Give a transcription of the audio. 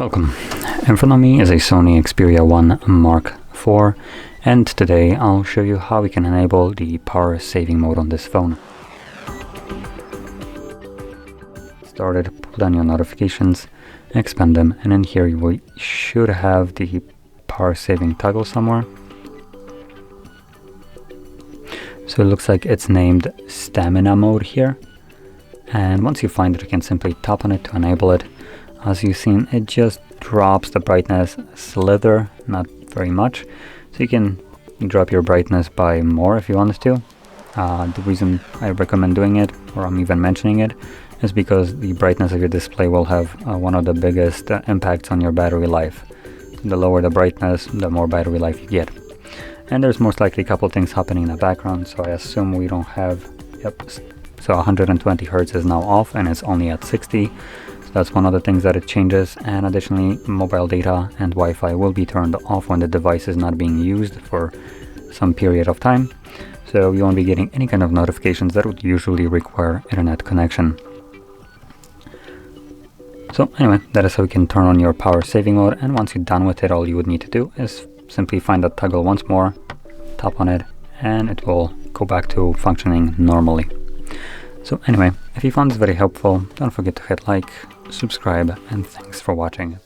Welcome. In front of me is a Sony Xperia 1 Mark IV, and today I'll show you how we can enable the power saving mode on this phone. Started, pull down your notifications, expand them, and in here you should have the power saving toggle somewhere. So it looks like it's named Stamina mode here, and once you find it you can simply tap on it to enable it. As you've seen, it just drops the brightness a slither, not very much, so you can drop your brightness by more if you want to. The reason I recommend doing it, or I'm even mentioning it, is because the brightness of your display will have one of the biggest impacts on your battery life. The lower the brightness, the more battery life you get. And there's most likely a couple things happening in the background, so I assume we don't have, so 120 Hz is now off and it's only at 60. That's one of the things that it changes, and additionally mobile data and Wi-Fi will be turned off when the device is not being used for some period of time, so you won't be getting any kind of notifications that would usually require internet connection. So anyway, that is how you can turn on your power saving mode, and once you're done with it, all you would need to do is simply find that toggle once more, tap on it, and it will go back to functioning normally. So anyway, if you found this very helpful, don't forget to hit like, subscribe, and thanks for watching.